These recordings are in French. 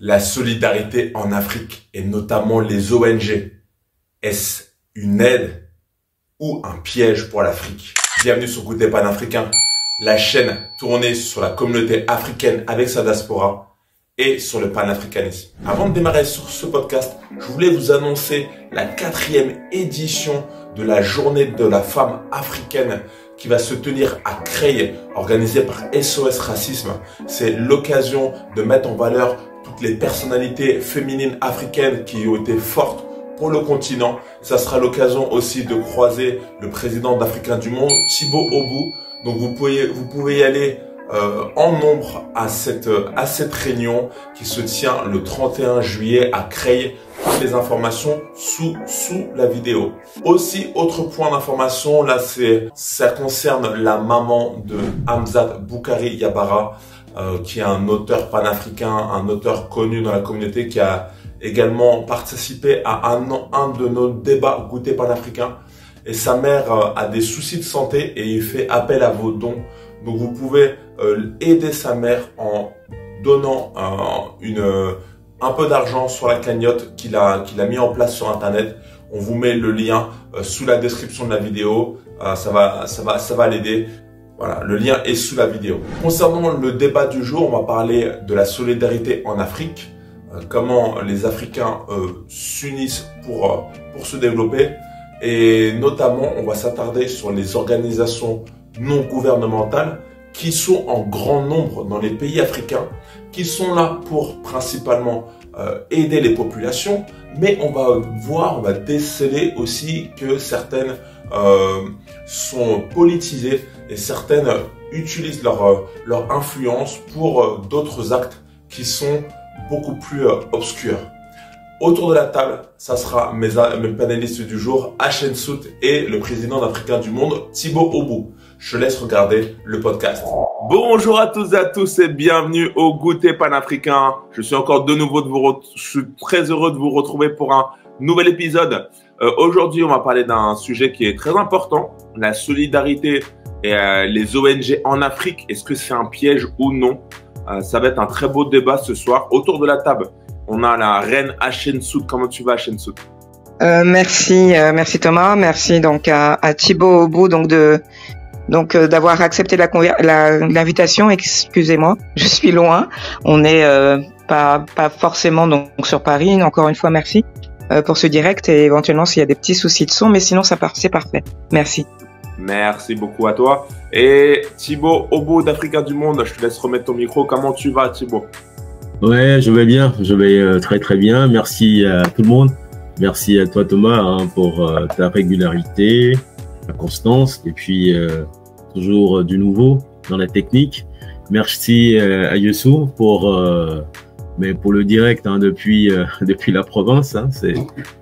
La solidarité en Afrique et notamment les ONG, est-ce une aide ou un piège pour l'Afrique? Bienvenue sur Goûter Panafricain, la chaîne tournée sur la communauté africaine avec sa diaspora et sur le panafricanisme. Avant de démarrer sur ce podcast, je voulais vous annoncer la 4e édition de la journée de la femme africaine qui va se tenir à Creil, organisée par SOS Racisme. C'est l'occasion de mettre en valeur toutes les personnalités féminines africaines qui ont été fortes pour le continent. Ça sera l'occasion aussi de croiser le président d'Africains du Monde, Thibaut Obou. Donc vous pouvez y aller en nombre à cette réunion qui se tient le 31 juillet à Creil. Toutes les informations sous la vidéo. Aussi, autre point d'information, là ça concerne la maman de Hamzat Boukari Yabara, qui est un auteur panafricain, un auteur connu dans la communauté qui a également participé à un de nos débats Goûter Panafricain. Et sa mère a des soucis de santé et il fait appel à vos dons. Donc vous pouvez aider sa mère en donnant un peu d'argent sur la cagnotte qu'il a mis en place sur internet. On vous met le lien sous la description de la vidéo. Ça va l'aider. Voilà, le lien est sous la vidéo. Concernant le débat du jour, on va parler de la solidarité en Afrique. Comment les Africains s'unissent pour se développer. Et notamment, on va s'attarder sur les organisations non gouvernementales qui sont en grand nombre dans les pays africains, qui sont là pour principalement aider les populations, mais on va déceler aussi que certaines sont politisées et certaines utilisent leur influence pour d'autres actes qui sont beaucoup plus obscurs. Autour de la table, ça sera mes panélistes du jour, Hachem Sout et le président d'Africains du Monde, Thibaut Obou. Je laisse regarder le podcast. Bonjour à tous et à tous et bienvenue au Goûter Panafricain. Je suis encore de nouveau je suis très heureux de vous retrouver pour un nouvel épisode. Aujourd'hui, on va parler d'un sujet qui est très important, la solidarité et les ONG en Afrique. Est-ce que c'est un piège ou non? Ça va être un très beau débat ce soir. Autour de la table, on a la reine Hachem Sout. Comment tu vas, Hachem Sout? Merci Thomas. Merci donc à Thibaut Obou d'avoir accepté l'invitation. Excusez-moi, je suis loin. On n'est pas forcément donc sur Paris. Encore une fois, merci pour ce direct et éventuellement s'il y a des petits soucis de son, mais sinon c'est parfait. Merci. Merci beaucoup à toi. Et Thibaut Obou d'Africains du Monde, je te laisse remettre ton micro. Comment tu vas, Thibaut? Ouais, je vais bien. Je vais très très bien. Merci à tout le monde. Merci à toi Thomas pour ta régularité, ta constance et puis toujours du nouveau dans la technique. Merci à Youssou pour le direct depuis la province.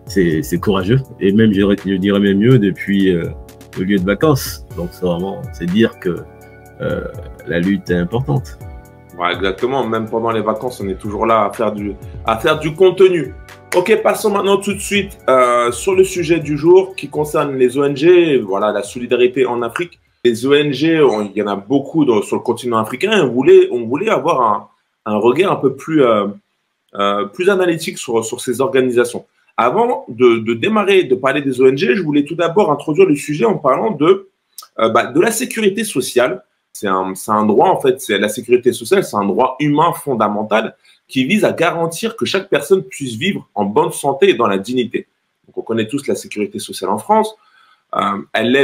C'est courageux et même je dirais même mieux depuis le lieu de vacances. Donc c'est dire que la lutte est importante. Ouais, exactement. Même pendant les vacances, on est toujours là à faire du contenu. Ok, passons maintenant tout de suite sur le sujet du jour qui concerne les ONG. Voilà, la solidarité en Afrique. Les ONG, il y en a beaucoup sur le continent africain. On voulait avoir un regard un peu plus analytique sur ces organisations. Avant de démarrer, de parler des ONG, je voulais tout d'abord introduire le sujet en parlant de la sécurité sociale. C'est un droit, en fait, la sécurité sociale, c'est un droit humain fondamental qui vise à garantir que chaque personne puisse vivre en bonne santé et dans la dignité. Donc, on connaît tous la sécurité sociale en France. Elle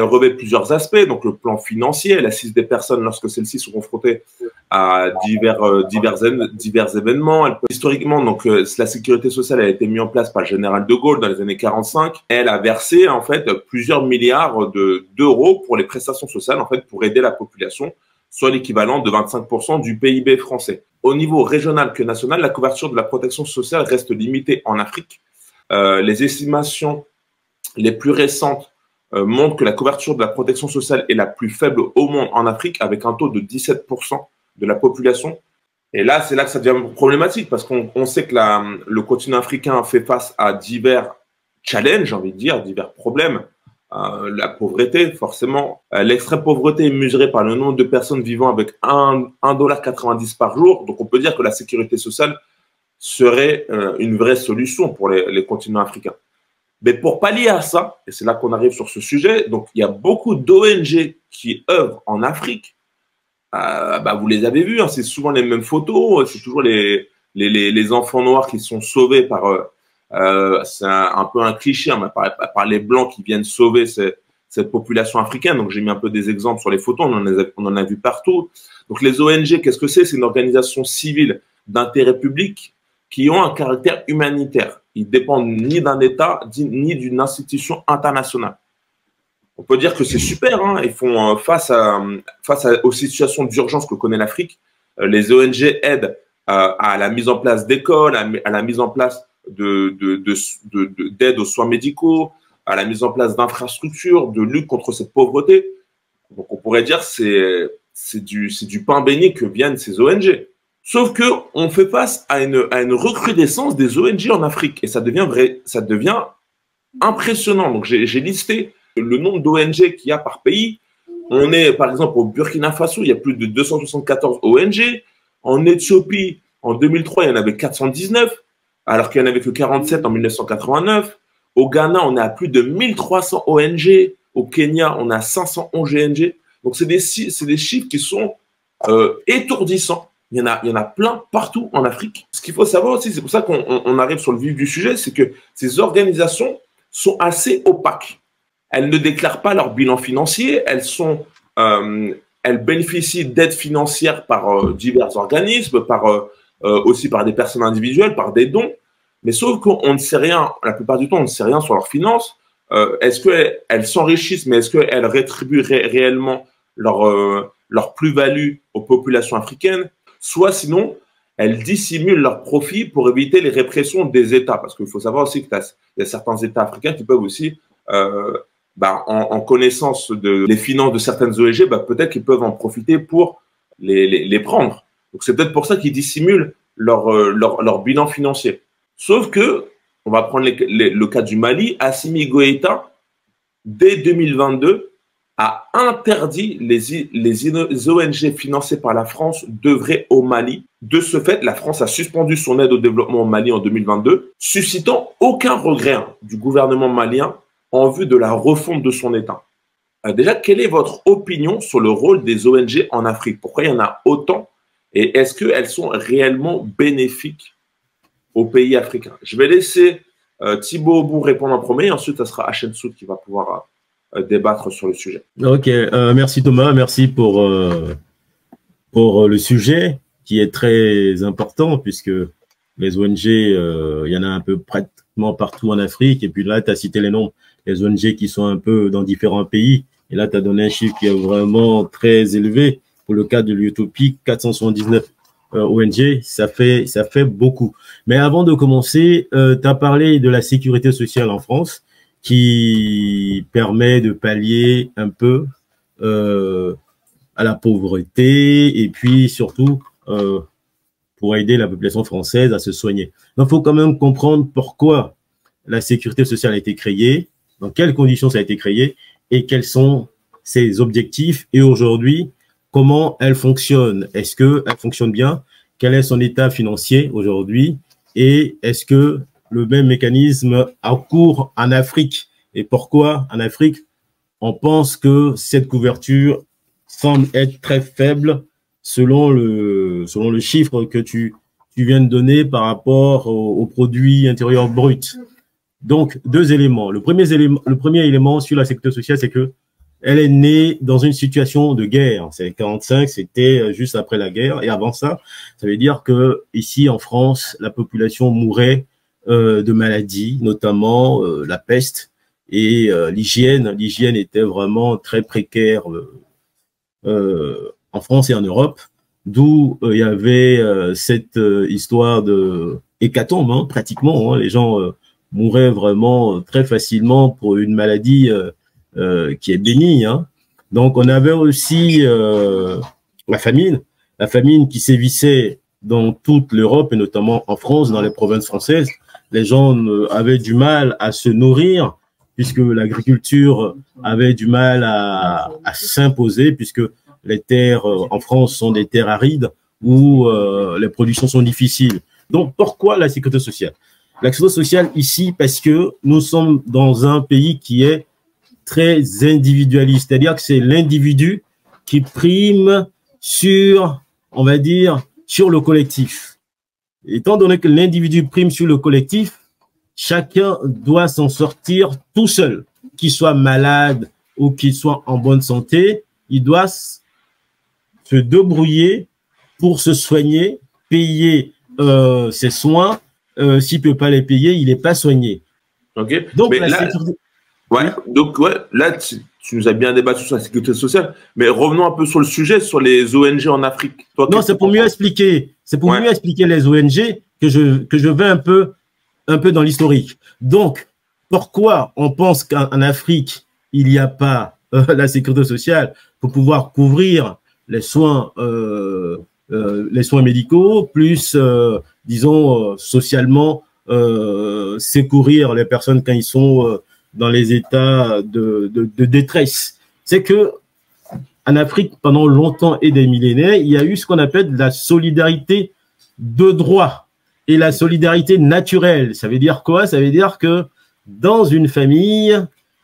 revêt plusieurs aspects, donc le plan financier, elle assiste des personnes lorsque celles-ci sont confrontées à divers événements. Historiquement, donc la sécurité sociale a été mise en place par le général de Gaulle dans les années 45. Elle a versé en fait plusieurs milliards d'euros pour les prestations sociales en fait pour aider la population, soit l'équivalent de 25% du PIB français. Au niveau régional que national, la couverture de la protection sociale reste limitée en Afrique. Les estimations les plus récentes montrent que la couverture de la protection sociale est la plus faible au monde en Afrique, avec un taux de 17% de la population. Et là, c'est là que ça devient problématique, parce qu'on sait que le continent africain fait face à divers challenges, j'ai envie de dire, divers problèmes la pauvreté, forcément. L'extrême pauvreté est mesurée par le nombre de personnes vivant avec 1,90 $ par jour. Donc, on peut dire que la sécurité sociale serait une vraie solution pour les continents africains. Mais pour pallier à ça, et c'est là qu'on arrive sur ce sujet, donc il y a beaucoup d'ONG qui œuvrent en Afrique. Vous les avez vus, hein, c'est souvent les mêmes photos, c'est toujours les enfants noirs qui sont sauvés par... c'est un peu un cliché, hein, par les Blancs qui viennent sauver cette population africaine. Donc j'ai mis un peu des exemples sur les photos, on en a vu partout. Donc les ONG, qu'est-ce que c'est? C'est une organisation civile d'intérêt public qui ont un caractère humanitaire. Ils dépendent ni d'un État, ni d'une institution internationale. On peut dire que c'est super, hein. Ils font face aux situations d'urgence que connaît l'Afrique. Les ONG aident à la mise en place d'écoles, à la mise en place d'aide aux soins médicaux, à la mise en place d'infrastructures, de lutte contre cette pauvreté. Donc on pourrait dire que c'est du pain béni que viennent ces ONG. Sauf que on fait face à une recrudescence des ONG en Afrique et ça devient impressionnant. Donc j'ai listé le nombre d'ONG qu'il y a par pays. On est par exemple au Burkina Faso, il y a plus de 274 ONG. En Éthiopie, en 2003, il y en avait 419, alors qu'il n'y en avait que 47 en 1989. Au Ghana, on est à plus de 1300 ONG. Au Kenya, on a 511 ONG. Donc c'est des chiffres qui sont étourdissants. Il y en a plein partout en Afrique. Ce qu'il faut savoir aussi, c'est pour ça qu'on arrive sur le vif du sujet, c'est que ces organisations sont assez opaques. Elles ne déclarent pas leur bilan financier, elles bénéficient d'aides financières par divers organismes, aussi par des personnes individuelles, par des dons. Mais sauf qu'on ne sait rien, la plupart du temps, on ne sait rien sur leurs finances. Est-ce qu'elles s'enrichissent, mais est-ce qu'elles rétribuent réellement leur plus-value aux populations africaines? Soit sinon, elles dissimulent leurs profits pour éviter les répressions des États. Parce qu'il faut savoir aussi qu'il y a certains États africains qui peuvent aussi, en connaissance des finances de certaines ONG, peut-être qu'ils peuvent en profiter pour les prendre. Donc c'est peut-être pour ça qu'ils dissimulent leur bilan financier. Sauf que, on va prendre le cas du Mali, Assimi Goïta, dès 2022, a interdit les ONG financées par la France d'œuvrer au Mali. De ce fait, la France a suspendu son aide au développement au Mali en 2022, suscitant aucun regret du gouvernement malien en vue de la refonte de son État. Déjà, quelle est votre opinion sur le rôle des ONG en Afrique? Pourquoi il y en a autant? Et est-ce qu'elles sont réellement bénéfiques aux pays africains? Je vais laisser Thibaut Obou répondre en premier, et ensuite, ça sera Hachem Soud qui va pouvoir débattre sur le sujet. Ok, merci Thomas, merci pour le sujet qui est très important puisque les ONG, il y en a un peu pratiquement partout en Afrique et puis là, tu as cité les noms, les ONG qui sont un peu dans différents pays et là, tu as donné un chiffre qui est vraiment très élevé. Pour le cas de l'Utopie, 479 ONG, ça fait beaucoup. Mais avant de commencer, tu as parlé de la sécurité sociale en France qui permet de pallier un peu à la pauvreté et puis surtout pour aider la population française à se soigner. Donc, il faut quand même comprendre pourquoi la sécurité sociale a été créée, dans quelles conditions ça a été créé et quels sont ses objectifs et aujourd'hui, comment elle fonctionne. Est-ce qu'elle fonctionne bien? Quel est son état financier aujourd'hui? Et est-ce que le même mécanisme a cours en Afrique? Et pourquoi en Afrique, on pense que cette couverture semble être très faible selon le chiffre que tu viens de donner par rapport au produit intérieur brut. Donc, deux éléments. Le premier élément sur la sécurité sociale, c'est que elle est née dans une situation de guerre. C'est 45, c'était juste après la guerre. Et avant ça, ça veut dire que ici en France, la population mourait de maladies, notamment la peste et l'hygiène. L'hygiène était vraiment très précaire en France et en Europe, d'où il y avait cette histoire de hécatombe, hein, pratiquement. Hein, les gens mouraient vraiment très facilement pour une maladie qui est bénigne. Hein. Donc, on avait aussi la famine qui sévissait dans toute l'Europe et notamment en France, dans les provinces françaises. Les gens avaient du mal à se nourrir puisque l'agriculture avait du mal à s'imposer, puisque les terres en France sont des terres arides où les productions sont difficiles. Donc, pourquoi la sécurité sociale? La sécurité sociale ici, parce que nous sommes dans un pays qui est très individualiste, c'est-à-dire que c'est l'individu qui prime sur, on va dire, sur le collectif. Étant donné que l'individu prime sur le collectif, chacun doit s'en sortir tout seul, qu'il soit malade ou qu'il soit en bonne santé, il doit se débrouiller pour se soigner, payer ses soins. S'il peut pas les payer, il n'est pas soigné. Ok. Donc, mais la là, sécurité... ouais, donc ouais, là, tu nous as bien débattu sur la sécurité sociale, mais revenons un peu sur le sujet, sur les ONG en Afrique. Toi, non, c'est pour mieux expliquer. C'est pour mieux expliquer les ONG que je vais un peu dans l'historique. Donc, pourquoi on pense qu'en Afrique, il n'y a pas la sécurité sociale pour pouvoir couvrir les soins médicaux, plus, disons, socialement, secourir les personnes quand ils sont dans les états de détresse. C'est que en Afrique, pendant longtemps et des millénaires, il y a eu ce qu'on appelle la solidarité de droit et la solidarité naturelle. Ça veut dire quoi? Ça veut dire que dans une famille,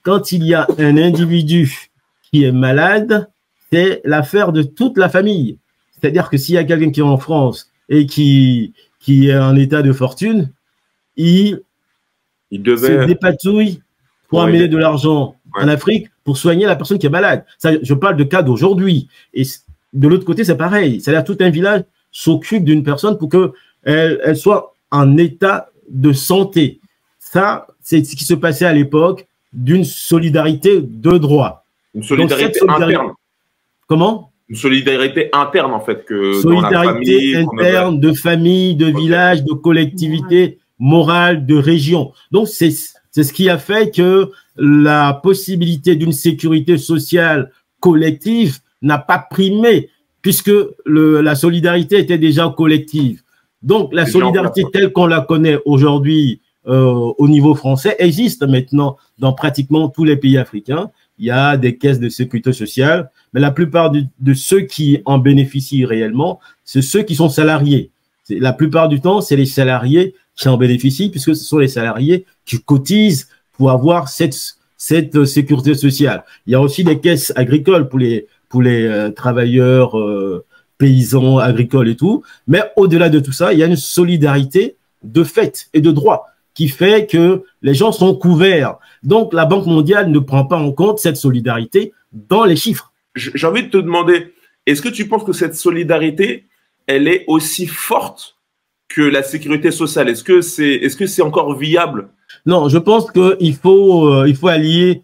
quand il y a un individu qui est malade, c'est l'affaire de toute la famille. C'est-à-dire que s'il y a quelqu'un qui est en France et qui est en état de fortune, il se dépatouille pour amener de l'argent en Afrique pour soigner la personne qui est malade. Ça, je parle de cas d'aujourd'hui. Et de l'autre côté, c'est pareil. C'est-à-dire tout un village s'occupe d'une personne pour qu'elle soit en état de santé. Ça, c'est ce qui se passait à l'époque d'une solidarité de droit. Une solidarité interne. Comment? Une solidarité interne, en fait. Solidarité interne de famille, de village, de collectivité morale, de région. Donc, c'est ce qui a fait que la possibilité d'une sécurité sociale collective n'a pas primé, puisque la solidarité était déjà collective. Donc, la solidarité telle qu'on la connaît aujourd'hui au niveau français existe maintenant dans pratiquement tous les pays africains. Il y a des caisses de sécurité sociale, mais la plupart de ceux qui en bénéficient réellement, c'est ceux qui sont salariés. La plupart du temps, c'est les salariés qui en bénéficient, puisque ce sont les salariés qui cotisent pour avoir cette sécurité sociale. Il y a aussi des caisses agricoles pour les travailleurs paysans, agricoles et tout. Mais au-delà de tout ça, il y a une solidarité de fait et de droit qui fait que les gens sont couverts. Donc, la Banque mondiale ne prend pas en compte cette solidarité dans les chiffres. J'ai envie de te demander, est-ce que tu penses que cette solidarité, elle est aussi forte que la sécurité sociale? Est-ce que c'est encore viable? Non, je pense qu'il faut allier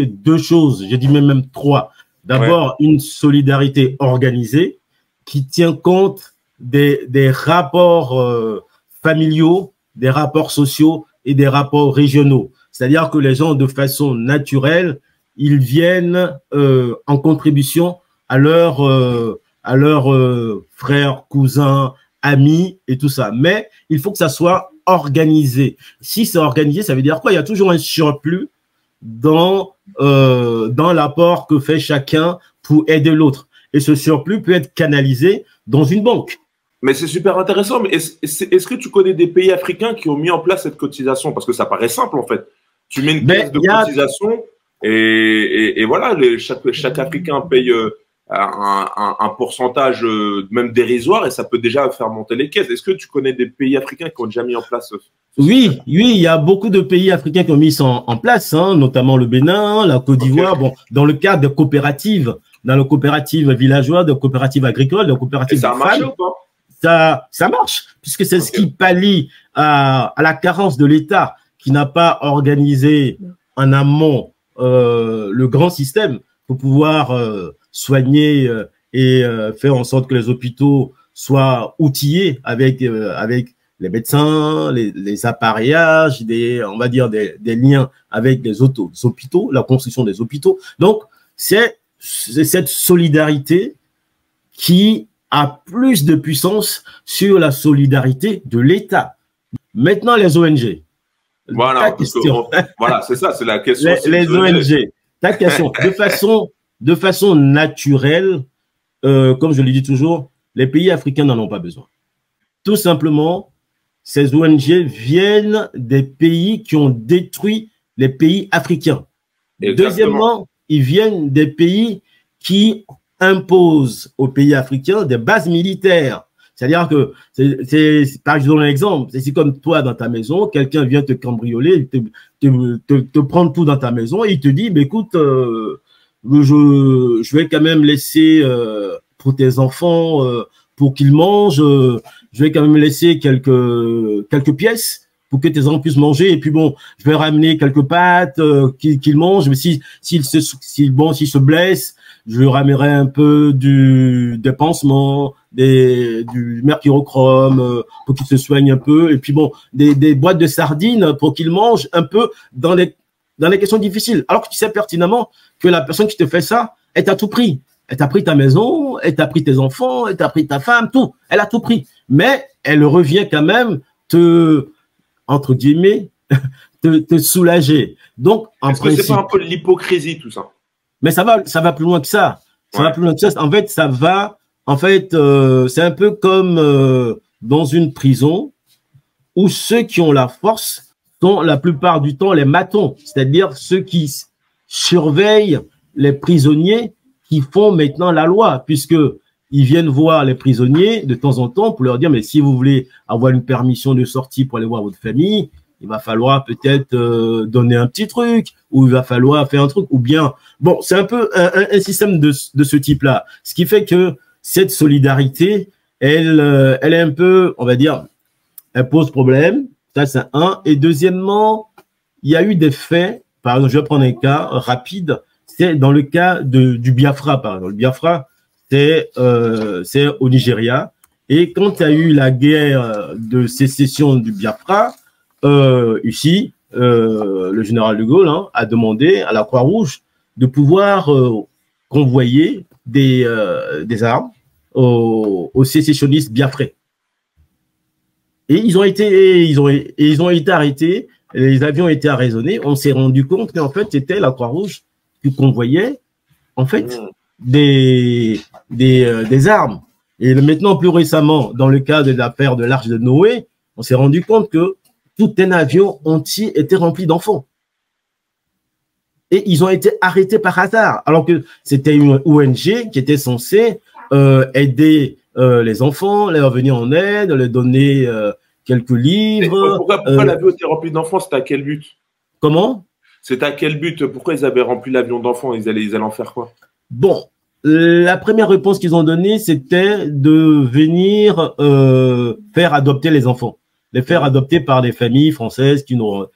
deux choses. Je dis même trois. D'abord, une solidarité organisée qui tient compte des rapports familiaux, des rapports sociaux et des rapports régionaux. C'est-à-dire que les gens, de façon naturelle, ils viennent en contribution à leurs frères, cousins, amis et tout ça. Mais il faut que ça soit organisé. Si c'est organisé, ça veut dire quoi? Il y a toujours un surplus dans l'apport que fait chacun pour aider l'autre. Et ce surplus peut être canalisé dans une banque. Mais c'est super intéressant. Mais est-ce que tu connais des pays africains qui ont mis en place cette cotisation? Parce que ça paraît simple, en fait. Tu mets une caisse de cotisation et voilà, chaque Africain paye un pourcentage même dérisoire et ça peut déjà faire monter les caisses. Est-ce que tu connais des pays africains qui ont déjà mis en place Oui, il y a beaucoup de pays africains qui ont mis ça en place, hein, notamment le Bénin, la Côte d'Ivoire, bon, dans le cadre de coopératives, dans les coopératives villageoises, de coopératives agricoles, de coopératives de femmes. Ça marche ou pas? Ça marche, puisque c'est ce qui pallie à la carence de l'État qui n'a pas organisé en amont le grand système pour pouvoir soigner et faire en sorte que les hôpitaux soient outillés avec les médecins, les appareillages, on va dire des liens avec les hôpitaux, la construction des hôpitaux. Donc, c'est cette solidarité qui a plus de puissance sur la solidarité de l'État. Maintenant, les ONG. Voilà, parce que, voilà, c'est ça, c'est la question. Les ONG. Ta question. De façon naturelle, comme je le dis toujours, les pays africains n'en ont pas besoin. Tout simplement, ces ONG viennent des pays qui ont détruit les pays africains. Exactement. Deuxièmement, ils viennent des pays qui imposent aux pays africains des bases militaires. C'est-à-dire que, par exemple, un exemple, c'est comme toi dans ta maison, quelqu'un vient te cambrioler, te prendre tout dans ta maison et il te dit, bah, écoute, je vais quand même laisser pour tes enfants, pour qu'ils mangent, je vais quand même laisser quelques pièces pour que tes enfants puissent manger. Et puis bon, je vais ramener quelques pâtes qu'ils mangent. Mais s'ils se blessent, je lui ramènerai un peu des pansements, du mercurochrome pour qu'ils se soignent un peu. Et puis bon, des boîtes de sardines pour qu'ils mangent un peu dans les questions difficiles. Alors que tu sais pertinemment que la personne qui te fait ça, elle t'a tout pris. Elle t'a pris ta maison, elle t'a pris tes enfants, elle t'a pris ta femme, tout. Elle a tout pris. Mais elle revient quand même entre guillemets, te soulager. Donc, en principe. Est-ce que c'est pas un peu de l'hypocrisie, tout ça? Mais ça va plus loin que ça. Ça va plus loin que ça. En fait, c'est un peu comme dans une prison où ceux qui ont la force sont la plupart du temps les matons, c'est-à-dire ceux qui surveillent les prisonniers qui font maintenant la loi, puisque ils viennent voir les prisonniers de temps en temps pour leur dire, mais si vous voulez avoir une permission de sortie pour aller voir votre famille, il va falloir peut-être donner un petit truc, ou il va falloir faire un truc, ou bien, bon, c'est un peu un système de ce type-là. Ce qui fait que cette solidarité, elle est un peu, on va dire, elle pose problème. Ça, c'est un. Et deuxièmement, il y a eu des faits. Par exemple, je vais prendre un cas rapide. C'est dans le cas du Biafra, par exemple. Le Biafra, c'est au Nigeria. Et quand il y a eu la guerre de sécession du Biafra, ici, le général de Gaulle a demandé à la Croix-Rouge de pouvoir convoyer des armes aux sécessionnistes biafrais. Et ils ont été arrêtés, les avions ont été arraisonnés. On s'est rendu compte qu'en fait, c'était la Croix-Rouge qui convoyait en fait des armes. Et maintenant, plus récemment, dans le cas de l'affaire de l'Arche de Noé, on s'est rendu compte que tout un avion entier était rempli d'enfants. Et ils ont été arrêtés par hasard, alors que c'était une ONG qui était censée aider les enfants, leur venir en aide, leur donner quelques livres. Pourquoi l'avion était rempli d'enfants? C'était à quel but? Comment? C'était à quel but? Pourquoi ils avaient rempli l'avion d'enfants? Ils allaient en faire quoi? Bon, la première réponse qu'ils ont donnée, c'était de venir faire adopter les enfants. Les faire adopter par des familles françaises qui en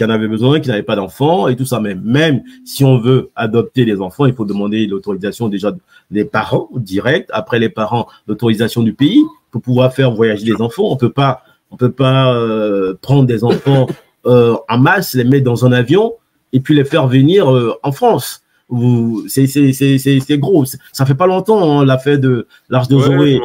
avaient besoin, qui n'avaient pas d'enfants et tout ça. Même si on veut adopter les enfants, il faut demander l'autorisation déjà des parents direct. Après les parents, l'autorisation du pays pour pouvoir faire voyager les enfants. On peut pas prendre des enfants en masse, les mettre dans un avion et puis les faire venir en France. C'est gros. Ça fait pas longtemps l'affaire de l'Arche de Noé.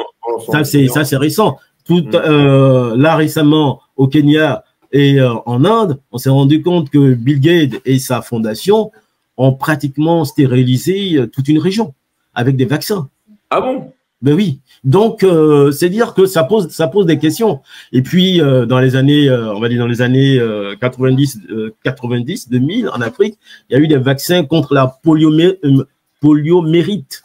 Ça c'est récent. Là récemment au Kenya et en Inde, on s'est rendu compte que Bill Gates et sa fondation ont pratiquement stérilisé toute une région avec des vaccins. Ah bon? Ben oui. Donc c'est dire que ça pose des questions. Et puis dans les années on va dire dans les années 90 2000 en Afrique, il y a eu des vaccins contre la poliomyélite.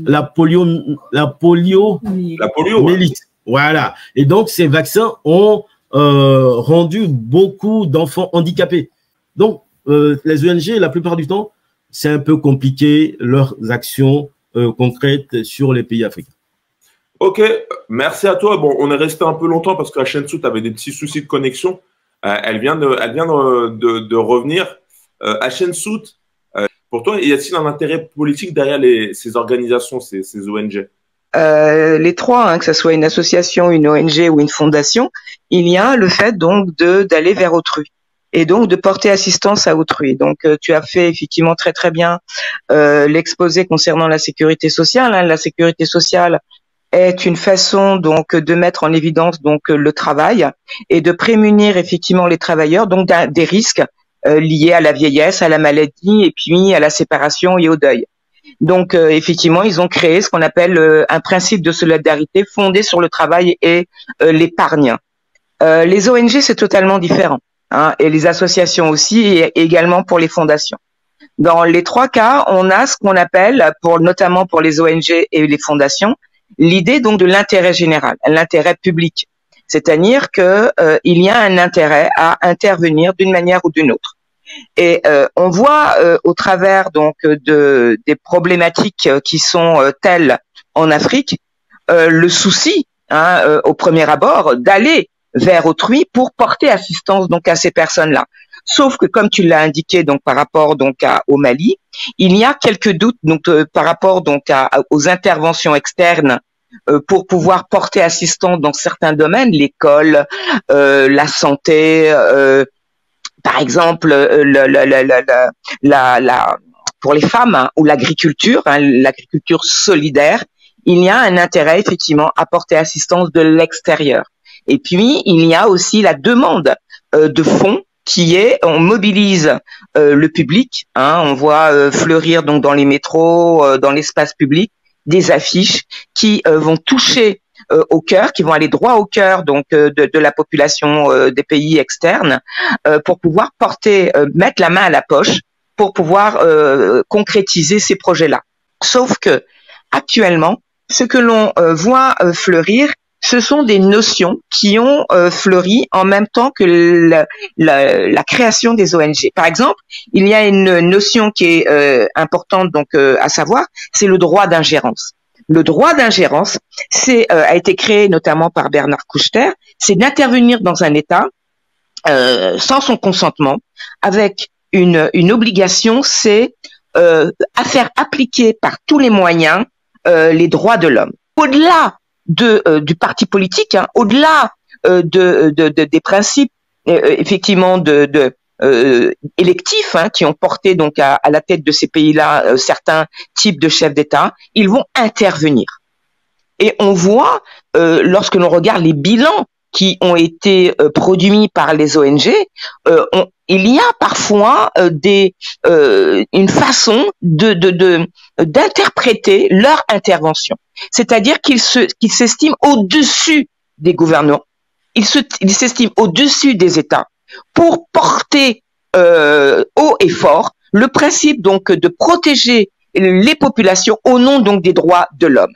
La poliomyélite. Voilà. Et donc, ces vaccins ont rendu beaucoup d'enfants handicapés. Donc, les ONG, la plupart du temps, c'est un peu compliqué leurs actions concrètes sur les pays africains. Ok, merci à toi. Bon, on est resté un peu longtemps parce que Ashensout avait des petits soucis de connexion. Elle vient de revenir. Ashensout, pour toi, y a-t-il un intérêt politique derrière ces organisations, ces ONG? Les trois, que ce soit une association, une ONG ou une fondation, il y a le fait donc d'aller vers autrui et donc de porter assistance à autrui. Donc tu as fait effectivement très bien l'exposé concernant la sécurité sociale. La sécurité sociale, est une façon donc de mettre en évidence donc le travail et de prémunir effectivement les travailleurs donc des risques liés à la vieillesse, à la maladie et puis à la séparation et au deuil. Donc effectivement, ils ont créé ce qu'on appelle un principe de solidarité fondé sur le travail et l'épargne. Les ONG, c'est totalement différent, hein, et les associations aussi, et également pour les fondations. Dans les trois cas, on a ce qu'on appelle, notamment pour les ONG et les fondations, l'idée donc de l'intérêt général, l'intérêt public. C'est-à-dire que il y a un intérêt à intervenir d'une manière ou d'une autre. Et on voit au travers donc des problématiques qui sont telles en Afrique, le souci, hein, au premier abord, d'aller vers autrui pour porter assistance donc à ces personnes-là. Sauf que comme tu l'as indiqué donc par rapport donc au Mali, il y a quelques doutes donc par rapport donc aux interventions externes pour pouvoir porter assistance dans certains domaines, l'école, la santé, par exemple pour les femmes, hein, ou l'agriculture, hein, l'agriculture solidaire. Il y a un intérêt effectivement à porter assistance de l'extérieur. Et puis il y a aussi la demande de fonds qui est, on mobilise le public, hein, on voit fleurir donc dans les métros, dans l'espace public, des affiches qui vont toucher au cœur, qui vont aller droit au cœur donc de la population des pays externes, pour pouvoir mettre la main à la poche pour pouvoir concrétiser ces projets-là. Sauf que actuellement, ce que l'on voit fleurir, ce sont des notions qui ont fleuri en même temps que la création des ONG. Par exemple, il y a une notion qui est importante donc à savoir, c'est le droit d'ingérence. Le droit d'ingérence, a été créé notamment par Bernard Kouchner, c'est d'intervenir dans un État sans son consentement, avec une obligation, c'est à faire appliquer par tous les moyens les droits de l'homme. Au-delà du parti politique, hein, au-delà des principes effectivement électifs, hein, qui ont porté donc à la tête de ces pays-là certains types de chefs d'État, ils vont intervenir. Et on voit, lorsque l'on regarde les bilans qui ont été produits par les ONG, il y a parfois une façon d'interpréter leur intervention. C'est-à-dire qu'ils s'estiment au-dessus des gouvernements, ils s'estiment au-dessus des États pour porter haut et fort le principe donc de protéger les populations au nom donc des droits de l'homme.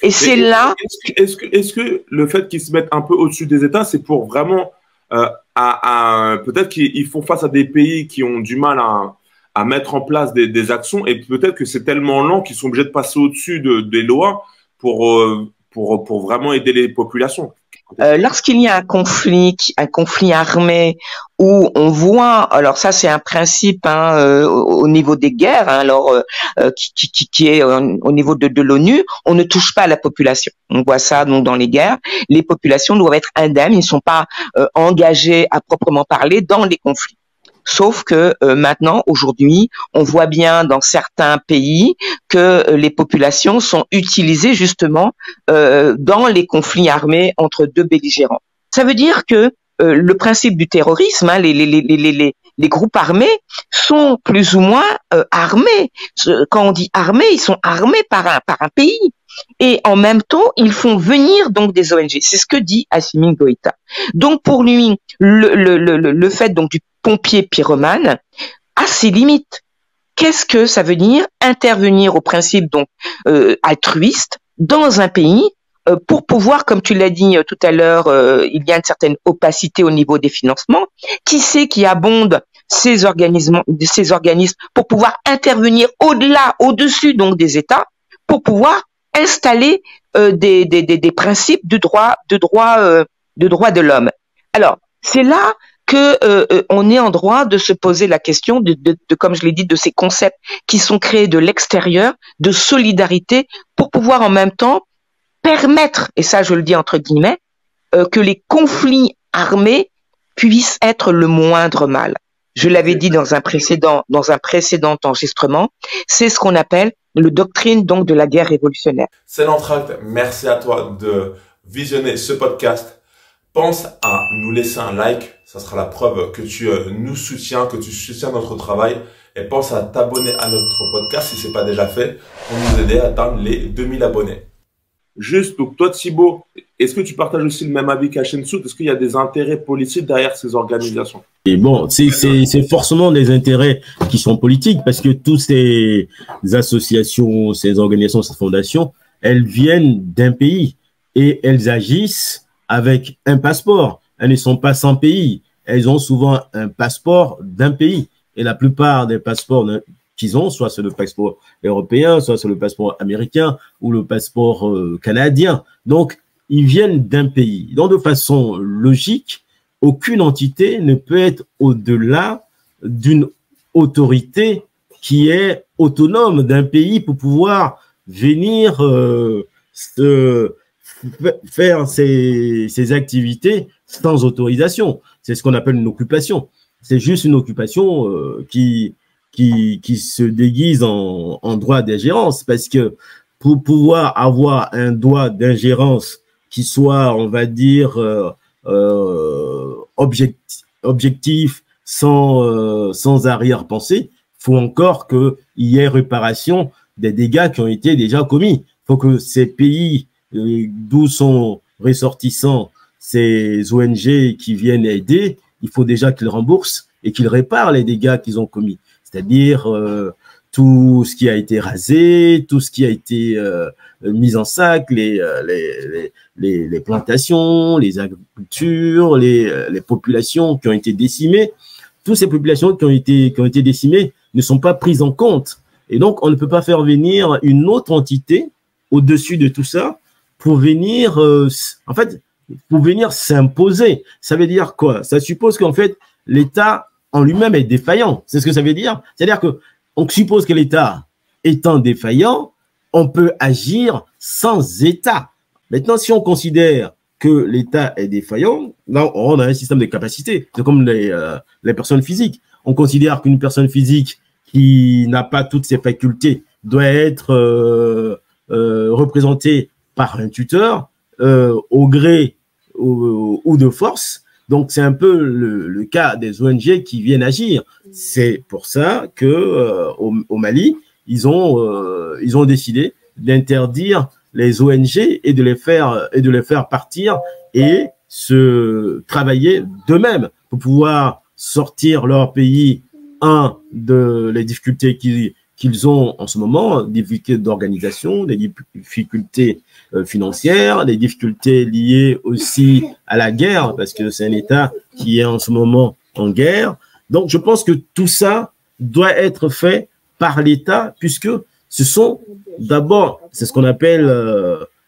Et c'est là. Est-ce que le fait qu'ils se mettent un peu au-dessus des États, c'est pour vraiment peut-être qu'ils font face à des pays qui ont du mal à mettre en place des actions, et peut-être que c'est tellement lent qu'ils sont obligés de passer au-dessus des lois pour vraiment aider les populations. Lorsqu'il y a un conflit armé où on voit, alors ça c'est un principe, hein, au niveau des guerres, hein, alors qui est au niveau de l'ONU, on ne touche pas à la population. On voit ça donc dans les guerres, les populations doivent être indemnes, ils ne sont pas engagés à proprement parler dans les conflits. Sauf que maintenant, aujourd'hui, on voit bien dans certains pays que les populations sont utilisées justement dans les conflits armés entre deux belligérants. Ça veut dire que le principe du terrorisme, hein, les groupes armés sont plus ou moins armés. Quand on dit armés, ils sont armés par un pays. Et en même temps, ils font venir donc des ONG. C'est ce que dit Assimi Goïta. Donc pour lui, le fait donc du pompier pyromane a ses limites. Qu'est-ce que ça veut dire intervenir au principe donc altruiste dans un pays pour pouvoir, comme tu l'as dit tout à l'heure, il y a une certaine opacité au niveau des financements. Qui c'est qui abonde ces organismes pour pouvoir intervenir au-delà, au-dessus donc des États, pour pouvoir installer des principes de droit de l'homme. Alors c'est là que on est en droit de se poser la question de comme je l'ai dit, de ces concepts qui sont créés de l'extérieur, de solidarité, pour pouvoir en même temps permettre, et ça je le dis entre guillemets, que les conflits armés puissent être le moindre mal. je l'avais dit dans un précédent enregistrement, c'est ce qu'on appelle le doctrine donc de la guerre révolutionnaire. C'est l'entracte. Merci à toi de visionner ce podcast. Pense à nous laisser un like. Ça sera la preuve que tu nous soutiens, que tu soutiens notre travail. Et pense à t'abonner à notre podcast si c'est pas déjà fait pour nous aider à atteindre les 2000 abonnés. Juste, donc toi Thibaut, est-ce que tu partages aussi le même avis qu'Hachensout? Est-ce qu'il y a des intérêts politiques derrière ces organisations? Et bon, c'est forcément des intérêts qui sont politiques parce que toutes ces associations, ces organisations, ces fondations, elles viennent d'un pays et elles agissent avec un passeport. Elles ne sont pas sans pays. Elles ont souvent un passeport d'un pays. Et la plupart des passeports qu'ils ont, soit c'est le passeport européen, soit c'est le passeport américain ou le passeport canadien. Donc, ils viennent d'un pays. Donc, de façon logique, aucune entité ne peut être au-delà d'une autorité qui est autonome d'un pays pour pouvoir venir faire ses activités sans autorisation. C'est ce qu'on appelle une occupation. C'est juste une occupation qui se déguise en droit d'ingérence, parce que pour pouvoir avoir un droit d'ingérence qui soit, on va dire, objectif, sans arrière-pensée, faut encore qu'il y ait réparation des dégâts qui ont été déjà commis. Il faut que ces pays d'où sont ressortissants ces ONG qui viennent aider, il faut déjà qu'ils remboursent et qu'ils réparent les dégâts qu'ils ont commis. C'est-à-dire tout ce qui a été rasé, tout ce qui a été mis en sac, les plantations, les agricultures, les populations qui ont été décimées. Toutes ces populations qui ont été décimées ne sont pas prises en compte. Et donc, on ne peut pas faire venir une autre entité au-dessus de tout ça pour venir, pour venir s'imposer. Ça veut dire quoi? Ça suppose qu'en fait, l'État en lui-même est défaillant. C'est ce que ça veut dire. C'est-à-dire que on suppose que l'État étant défaillant, on peut agir sans État. Maintenant, si on considère que l'État est défaillant, là, on a un système de capacité. C'est comme les personnes physiques. On considère qu'une personne physique qui n'a pas toutes ses facultés doit être représentée par un tuteur au gré ou de force. Donc, c'est un peu le cas des ONG qui viennent agir. C'est pour ça que au Mali, ils ont décidé d'interdire les ONG et de les faire partir et se travailler d'eux-mêmes pour pouvoir sortir leur pays de les difficultés qu'ils ont en ce moment, des difficultés d'organisation, des difficultés financières, des difficultés liées aussi à la guerre, parce que c'est un État qui est en ce moment en guerre. Donc, je pense que tout ça doit être fait par l'État, puisque ce sont d'abord, c'est ce qu'on appelle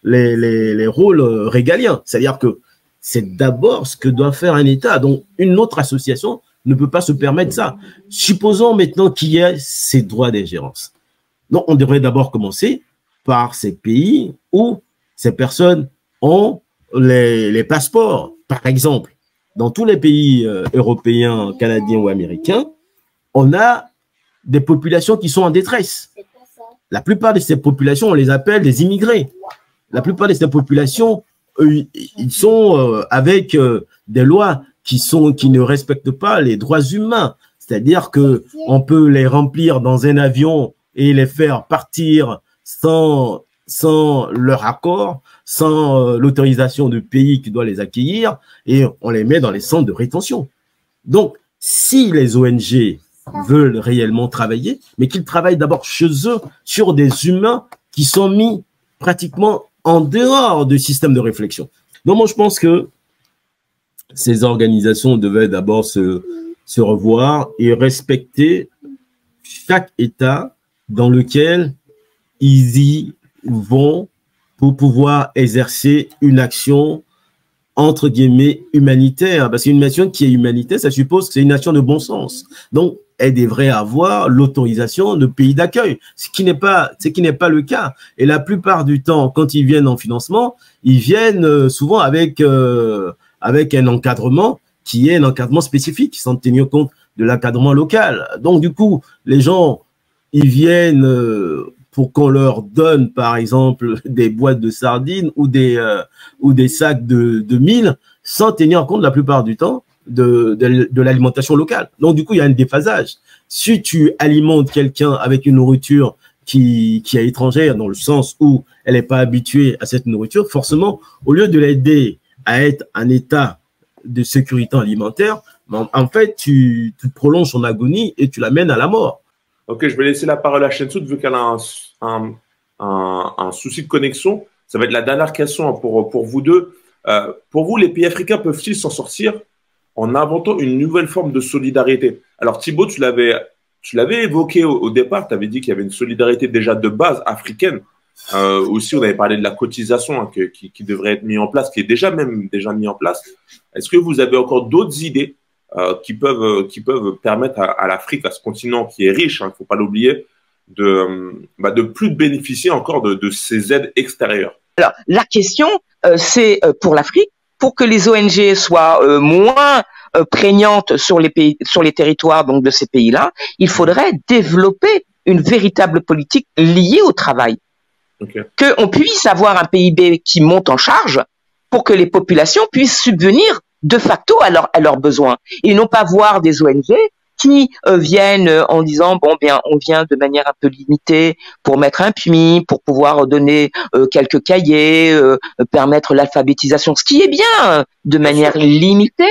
les rôles régaliens. C'est-à-dire que c'est d'abord ce que doit faire un État. Donc, une autre association ne peut pas se permettre ça. Supposons maintenant qu'il y ait ces droits d'ingérence. Donc, on devrait d'abord commencer par ces pays où ces personnes ont les passeports. Par exemple, dans tous les pays européens, canadiens ou américains, on a des populations qui sont en détresse. La plupart de ces populations, on les appelle des immigrés. La plupart de ces populations, ils sont avec des lois qui ne respectent pas les droits humains. C'est-à-dire que on peut les remplir dans un avion et les faire partir sans leur accord, sans l'autorisation du pays qui doit les accueillir, et on les met dans les centres de rétention. Donc, si les ONG veulent réellement travailler, mais qu'ils travaillent d'abord chez eux sur des humains qui sont mis pratiquement en dehors du système de réflexion. Donc, moi, je pense que ces organisations devaient d'abord se revoir et respecter chaque État dans lequel ils y vont pour pouvoir exercer une action entre guillemets humanitaire. Parce qu'une nation qui est humanitaire, ça suppose que c'est une nation de bon sens. Donc, elle devrait avoir l'autorisation de pays d'accueil, ce qui n'est pas le cas. Et la plupart du temps, quand ils viennent en financement, ils viennent souvent avec un encadrement qui est un encadrement spécifique, sans tenir compte de l'encadrement local. Donc, du coup, les gens, ils viennent pour qu'on leur donne, par exemple, des boîtes de sardines ou des sacs de mil, sans tenir compte la plupart du temps de l'alimentation locale. Donc, du coup, il y a un déphasage. Si tu alimentes quelqu'un avec une nourriture qui est étrangère, dans le sens où elle n'est pas habituée à cette nourriture, forcément, au lieu de l'aider à être en état de sécurité alimentaire, en fait, tu prolonges son agonie et tu l'amènes à la mort. Ok, je vais laisser la parole à Shensoud vu qu'elle a un souci de connexion. Ça va être la dernière question pour vous deux. Pour vous, les pays africains peuvent-ils s'en sortir en inventant une nouvelle forme de solidarité? Alors Thibaut, tu l'avais évoqué au départ, tu avais dit qu'il y avait une solidarité déjà de base africaine. Aussi, on avait parlé de la cotisation hein, qui devrait être mise en place, qui est déjà mis en place. Est-ce que vous avez encore d'autres idées qui peuvent permettre à l'Afrique, à ce continent qui est riche, il ne faut pas l'oublier, de plus bénéficier encore de ces aides extérieures? Alors, la question, c'est pour l'Afrique, pour que les ONG soient moins prégnantes sur les pays, sur les territoires donc de ces pays-là, il faudrait développer une véritable politique liée au travail. Okay. Qu'on puisse avoir un PIB qui monte en charge pour que les populations puissent subvenir de facto à leurs besoins et non pas voir des ONG qui viennent en disant bon bien on vient de manière un peu limitée pour mettre un puits, pour pouvoir donner quelques cahiers, permettre l'alphabétisation, ce qui est bien de manière limitée.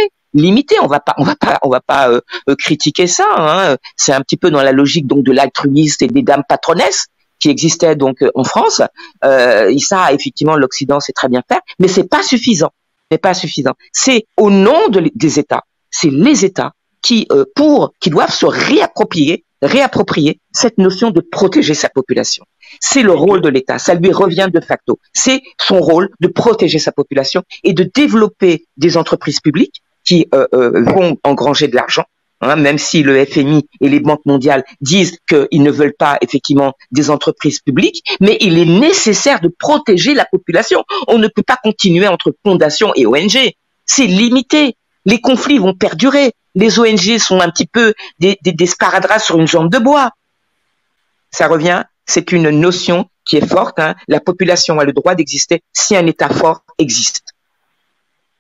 On va pas critiquer ça. Hein. C'est un petit peu dans la logique donc de l'altruisme et des dames patronesses qui existait donc en France. Et ça, effectivement, l'Occident sait très bien faire, mais c'est pas suffisant. C'est au nom des États, c'est les États qui doivent se réapproprier cette notion de protéger sa population. C'est le rôle de l'État, ça lui revient de facto. C'est son rôle de protéger sa population et de développer des entreprises publiques qui vont engranger de l'argent. Hein, même si le FMI et les banques mondiales disent qu'ils ne veulent pas effectivement des entreprises publiques, mais il est nécessaire de protéger la population. On ne peut pas continuer entre fondations et ONG. C'est limité. Les conflits vont perdurer. Les ONG sont un petit peu des sparadraps sur une jambe de bois. Ça revient, c'est une notion qui est forte. Hein. La population a le droit d'exister si un État fort existe.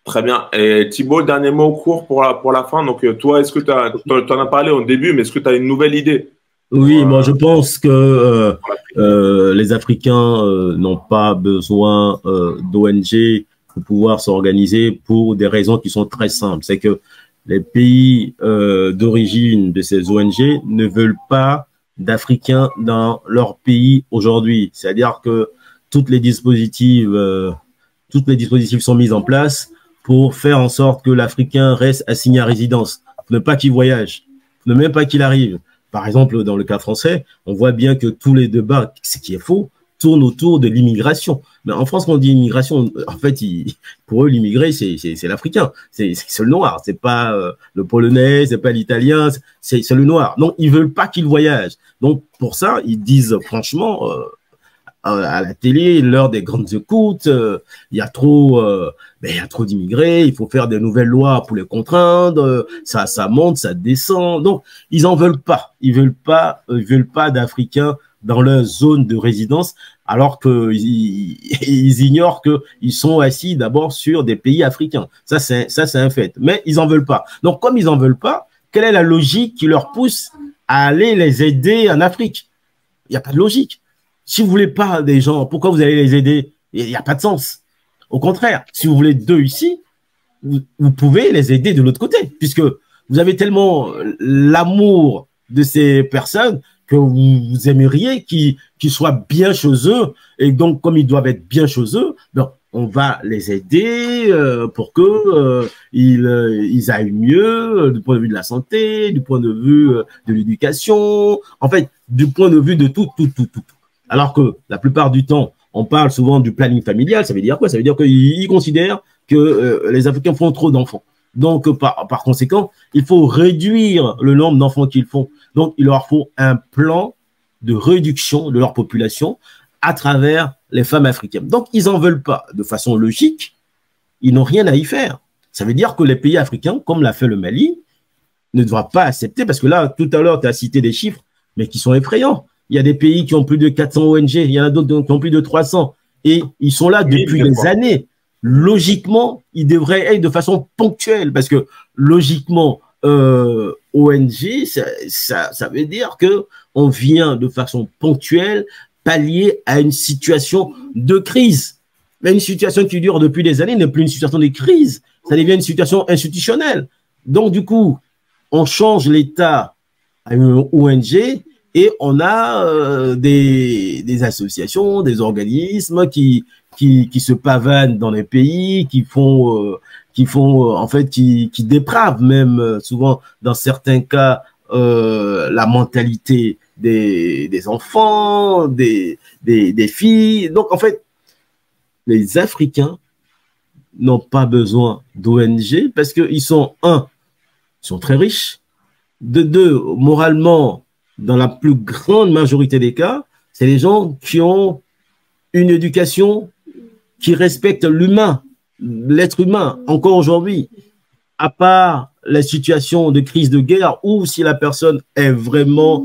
Très bien. Et Thibaut, dernier mot court pour la fin. Donc, toi, est-ce que tu en as parlé au début, mais est-ce que tu as une nouvelle idée? Oui, moi, je pense que les Africains n'ont pas besoin d'ONG pour pouvoir s'organiser pour des raisons qui sont très simples. C'est que les pays d'origine de ces ONG ne veulent pas d'Africains dans leur pays aujourd'hui. C'est-à-dire que toutes les dispositifs sont mis en place pour faire en sorte que l'Africain reste assigné à résidence, ne pas qu'il voyage, ne même pas qu'il arrive. Par exemple, dans le cas français, on voit bien que tous les débats, ce qui est faux, tournent autour de l'immigration. Mais en France, quand on dit immigration, en fait, pour eux, l'immigré, c'est l'Africain, c'est le noir, c'est pas le polonais, c'est pas l'italien, c'est le noir. Donc, ils veulent pas qu'il voyage. Donc, pour ça, ils disent franchement à la télé, l'heure des grandes écoutes, il y a trop d'immigrés, il faut faire des nouvelles lois pour les contraindre, ça monte, ça descend. Donc, ils en veulent pas. Ils veulent pas d'Africains dans leur zone de résidence, alors qu'ils ignorent qu'ils sont assis d'abord sur des pays africains. Ça, c'est un fait. Mais ils en veulent pas. Donc, comme ils en veulent pas, quelle est la logique qui leur pousse à aller les aider en Afrique? Il n'y a pas de logique. Si vous voulez pas des gens, pourquoi vous allez les aider? Il n'y a pas de sens. Au contraire, si vous voulez d'eux ici, vous pouvez les aider de l'autre côté, puisque vous avez tellement l'amour de ces personnes que vous aimeriez qu'ils soient bien chez eux. Et donc, comme ils doivent être bien chez eux, ben, on va les aider pour que ils aillent mieux du point de vue de la santé, du point de vue de l'éducation, en fait, du point de vue de tout. Alors que la plupart du temps, on parle souvent du planning familial. Ça veut dire quoi? Ça veut dire qu'ils considèrent que les Africains font trop d'enfants. Donc, par conséquent, il faut réduire le nombre d'enfants qu'ils font. Donc, il leur faut un plan de réduction de leur population à travers les femmes africaines. Donc, ils n'en veulent pas. De façon logique, ils n'ont rien à y faire. Ça veut dire que les pays africains, comme l'a fait le Mali, ne devra pas accepter, parce que là, tout à l'heure, tu as cité des chiffres, mais qui sont effrayants. Il y a des pays qui ont plus de 400 ONG, il y en a d'autres qui ont plus de 300, et ils sont là depuis des années. Logiquement, ils devraient être de façon ponctuelle, parce que logiquement, ONG, ça veut dire que on vient de façon ponctuelle pallier à une situation de crise. Mais une situation qui dure depuis des années n'est plus une situation de crise, ça devient une situation institutionnelle. Donc, du coup, on change l'État à une ONG et on a des associations, des organismes qui se pavanent dans les pays, qui dépravent même souvent dans certains cas la mentalité des enfants, des filles. Donc, en fait, les Africains n'ont pas besoin d'ONG parce qu'ils sont, ils sont très riches. De deux, moralement, dans la plus grande majorité des cas, c'est les gens qui ont une éducation qui respecte l'humain, l'être humain, encore aujourd'hui. À part la situation de crise de guerre ou si la personne est vraiment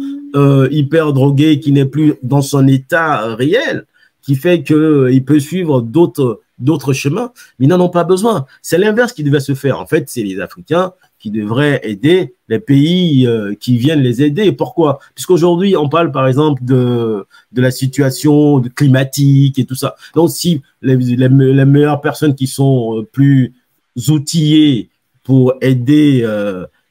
hyper droguée, qui n'est plus dans son état réel, qui fait qu'il peut suivre d'autres chemins, mais ils n'en ont pas besoin. C'est l'inverse qui devait se faire. En fait, c'est les Africains qui devraient aider les pays qui viennent les aider. Pourquoi? Puisqu'aujourd'hui, on parle par exemple de la situation climatique et tout ça. Donc, si les meilleures personnes qui sont plus outillées pour aider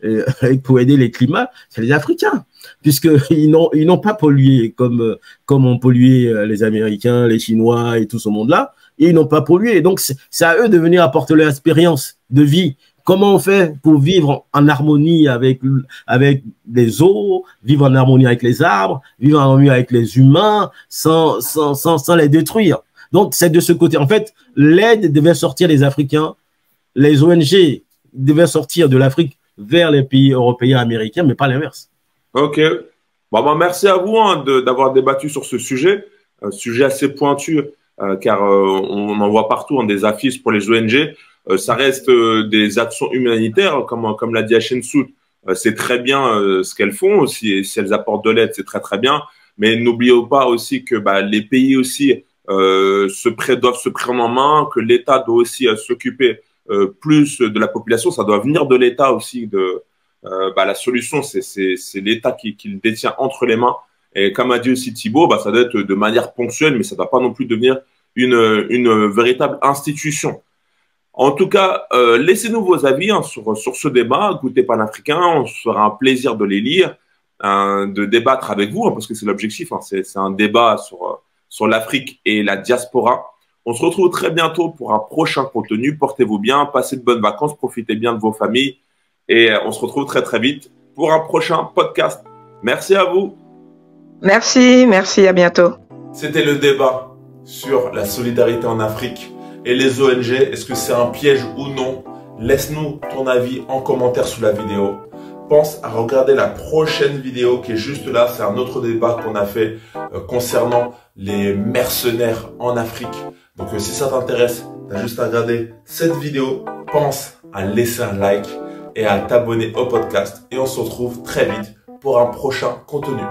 les climats, c'est les Africains, puisqu'ils n'ont pas pollué comme ont pollué les Américains, les Chinois et tout ce monde-là, et ils n'ont pas pollué. Donc, c'est à eux de venir apporter leur expérience de vie. Comment on fait pour vivre en harmonie avec les eaux, vivre en harmonie avec les arbres, vivre en harmonie avec les humains, sans les détruire. Donc, c'est de ce côté. En fait, l'aide devait sortir des Africains, les ONG devaient sortir de l'Afrique vers les pays européens, américains, mais pas l'inverse. Ok. Bon, merci à vous d'avoir débattu sur ce sujet, un sujet assez pointu, car on en voit partout des affiches pour les ONG. Ça reste des actions humanitaires, comme l'a dit Hachem Sout. C'est très bien ce qu'elles font. Si elles apportent de l'aide, c'est très très bien. Mais n'oublions pas aussi que les pays aussi doivent se prendre en main, que l'État doit aussi s'occuper plus de la population. Ça doit venir de l'État aussi. La solution, c'est l'État qui le détient entre les mains. Et comme a dit aussi Thibaut, ça doit être de manière ponctuelle, mais ça ne doit pas non plus devenir une véritable institution. En tout cas, laissez-nous vos avis sur ce débat. Goûtez panafricain, on se fera un plaisir de les lire, de débattre avec vous, parce que c'est l'objectif. C'est un débat sur l'Afrique et la diaspora. On se retrouve très bientôt pour un prochain contenu. Portez-vous bien, passez de bonnes vacances, profitez bien de vos familles. Et on se retrouve très très vite pour un prochain podcast. Merci à vous. Merci, à bientôt. C'était le débat sur la solidarité en Afrique. Et les ONG, est-ce que c'est un piège ou non? Laisse-nous ton avis en commentaire sous la vidéo. Pense à regarder la prochaine vidéo qui est juste là. C'est un autre débat qu'on a fait concernant les mercenaires en Afrique. Donc si ça t'intéresse, tu as juste à regarder cette vidéo. Pense à laisser un like et à t'abonner au podcast. Et on se retrouve très vite pour un prochain contenu.